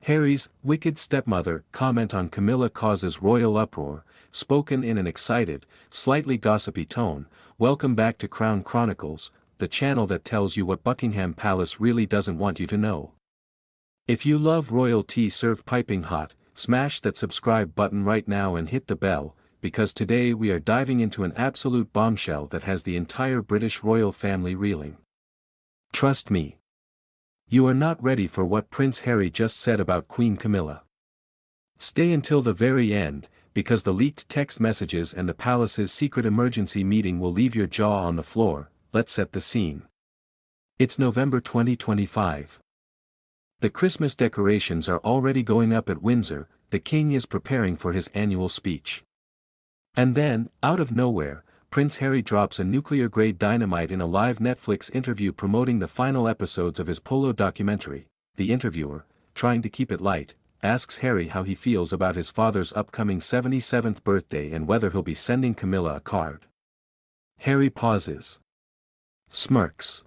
Harry's wicked stepmother comment on Camilla causes royal uproar, spoken in an excited, slightly gossipy tone. Welcome back to Crown Chronicles, the channel that tells you what Buckingham Palace really doesn't want you to know. If you love royal tea served piping hot, smash that subscribe button right now and hit the bell, because today we are diving into an absolute bombshell that has the entire British royal family reeling. Trust me. You are not ready for what Prince Harry just said about Queen Camilla. Stay until the very end, because the leaked text messages and the palace's secret emergency meeting will leave your jaw on the floor. Let's set the scene. It's November 2025. The Christmas decorations are already going up at Windsor. The king is preparing for his annual speech. And then, out of nowhere, Prince Harry drops a nuclear-grade dynamite in a live Netflix interview promoting the final episodes of his Polo documentary. The interviewer, trying to keep it light, asks Harry how he feels about his father's upcoming 77th birthday and whether he'll be sending Camilla a card. Harry pauses, smirks,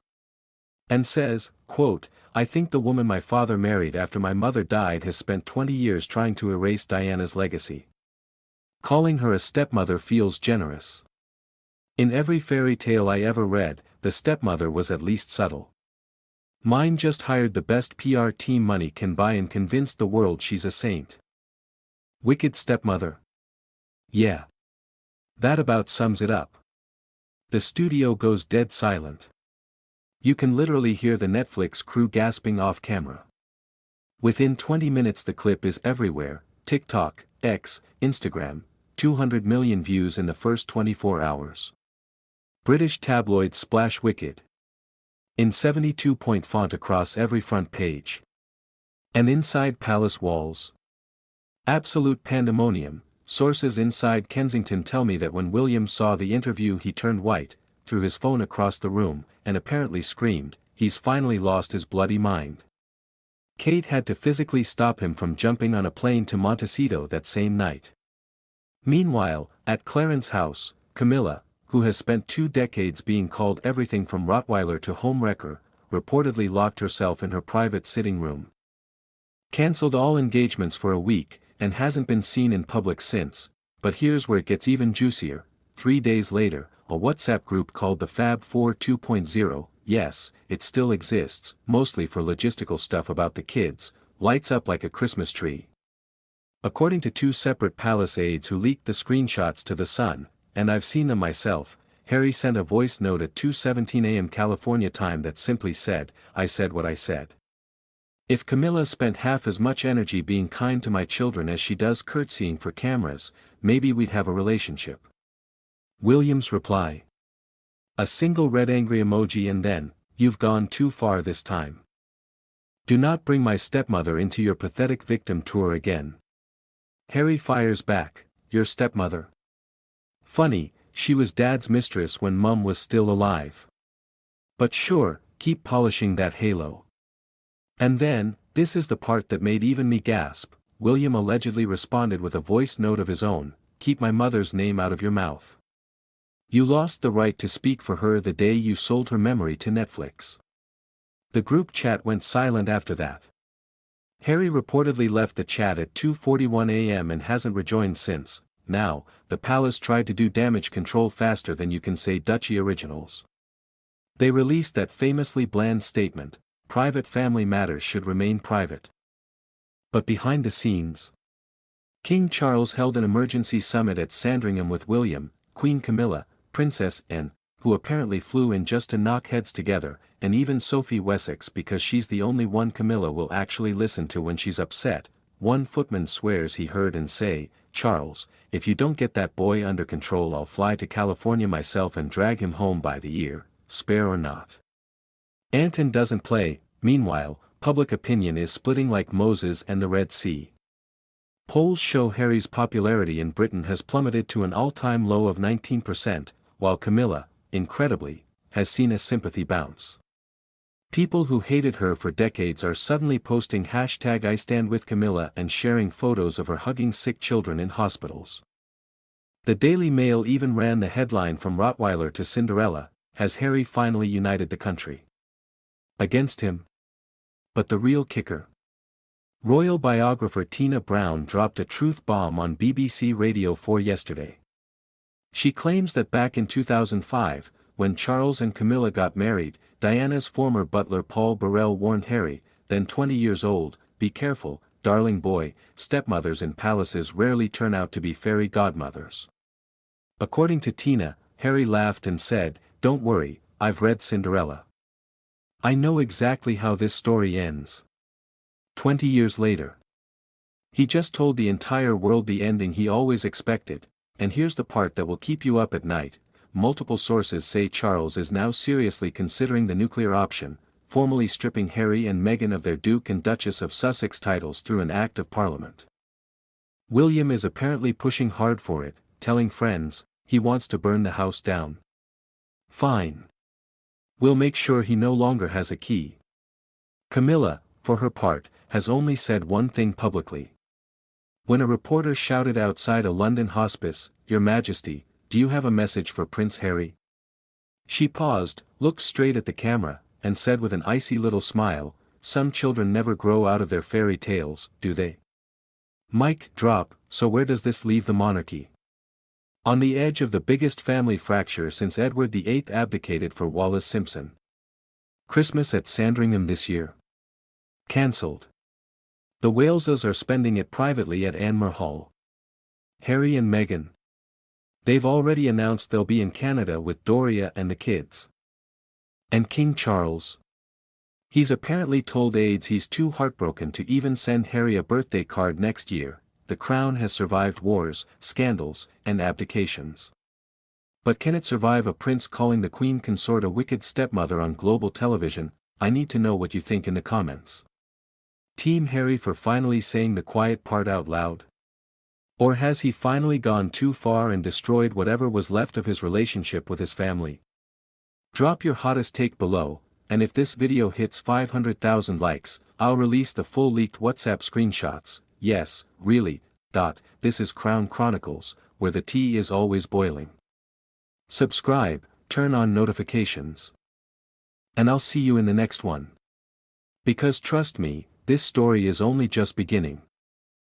and says, quote, "I think the woman my father married after my mother died has spent 20 years trying to erase Diana's legacy. Calling her a stepmother feels generous. In every fairy tale I ever read, the stepmother was at least subtle. Mine just hired the best PR team money can buy and convinced the world she's a saint. Wicked stepmother. Yeah. That about sums it up." The studio goes dead silent. You can literally hear the Netflix crew gasping off camera. Within 20 minutes the clip is everywhere: TikTok, X, Instagram, 200 million views in the first 24 hours. British tabloids splash wicked in 72-point font across every front page. And inside palace walls, absolute pandemonium. Sources inside Kensington tell me that when William saw the interview he turned white, threw his phone across the room, and apparently screamed, "He's finally lost his bloody mind." Kate had to physically stop him from jumping on a plane to Montecito that same night. Meanwhile, at Clarence House, Camilla, who has spent 2 decades being called everything from Rottweiler to homewrecker, reportedly locked herself in her private sitting room. Cancelled all engagements for a week, and hasn't been seen in public since. But here's where it gets even juicier. 3 days later, a WhatsApp group called the Fab Four 2.0, yes, it still exists, mostly for logistical stuff about the kids, lights up like a Christmas tree. According to 2 separate palace aides who leaked the screenshots to The Sun, and I've seen them myself, Harry sent a voice note at 2:17 a.m. California time that simply said, "I said what I said. If Camilla spent half as much energy being kind to my children as she does curtsying for cameras, maybe we'd have a relationship." William's reply: a single red angry emoji and then, "You've gone too far this time. Do not bring my stepmother into your pathetic victim tour again." Harry fires back, "Your stepmother? Funny, she was Dad's mistress when Mum was still alive. But sure, keep polishing that halo." And then, this is the part that made even me gasp, William allegedly responded with a voice note of his own, "Keep my mother's name out of your mouth. You lost the right to speak for her the day you sold her memory to Netflix." The group chat went silent after that. Harry reportedly left the chat at 2:41 a.m. and hasn't rejoined since. Now, the palace tried to do damage control faster than you can say Duchy originals. They released that famously bland statement, "Private family matters should remain private." But behind the scenes, King Charles held an emergency summit at Sandringham with William, Queen Camilla, Princess Anne, who apparently flew in just to knock heads together, and even Sophie Wessex because she's the only one Camilla will actually listen to when she's upset. One footman swears he heard and say, "Charles, if you don't get that boy under control I'll fly to California myself and drag him home by the ear, spare or not." Anton doesn't play. Meanwhile, public opinion is splitting like Moses and the Red Sea. Polls show Harry's popularity in Britain has plummeted to an all-time low of 19%, while Camilla, incredibly, has seen a sympathy bounce. People who hated her for decades are suddenly posting hashtag #IStandWithCamilla and sharing photos of her hugging sick children in hospitals. The Daily Mail even ran the headline from Rottweiler to Cinderella, "Has Harry finally united the country against him?" But the real kicker. Royal biographer Tina Brown dropped a truth bomb on BBC Radio 4 yesterday. She claims that back in 2005, when Charles and Camilla got married, Diana's former butler Paul Burrell warned Harry, then 20 years old, "Be careful, darling boy, stepmothers in palaces rarely turn out to be fairy godmothers." According to Tina, Harry laughed and said, "Don't worry, I've read Cinderella. I know exactly how this story ends." 20 years later. He just told the entire world the ending he always expected, and here's the part that will keep you up at night. Multiple sources say Charles is now seriously considering the nuclear option, formally stripping Harry and Meghan of their Duke and Duchess of Sussex titles through an Act of Parliament. William is apparently pushing hard for it, telling friends, he wants to burn the house down. Fine. We'll make sure he no longer has a key. Camilla, for her part, has only said one thing publicly. When a reporter shouted outside a London hospice, "Your Majesty, do you have a message for Prince Harry?" she paused, looked straight at the camera, and said with an icy little smile, "Some children never grow out of their fairy tales, do they?" Mic drop. So where does this leave the monarchy? On the edge of the biggest family fracture since Edward VIII abdicated for Wallis Simpson. Christmas at Sandringham this year. Cancelled. The Waleses are spending it privately at Anmer Hall. Harry and Meghan. They've already announced they'll be in Canada with Doria and the kids. And King Charles? He's apparently told aides he's too heartbroken to even send Harry a birthday card next year. The crown has survived wars, scandals, and abdications. But can it survive a prince calling the queen consort a wicked stepmother on global television? I need to know what you think in the comments. Team Harry for finally saying the quiet part out loud? Or has he finally gone too far and destroyed whatever was left of his relationship with his family? Drop your hottest take below, and if this video hits 500,000 likes, I'll release the full leaked WhatsApp screenshots. Yes, really. This is Crown Chronicles, where the tea is always boiling. Subscribe, turn on notifications. And I'll see you in the next one. Because trust me, this story is only just beginning.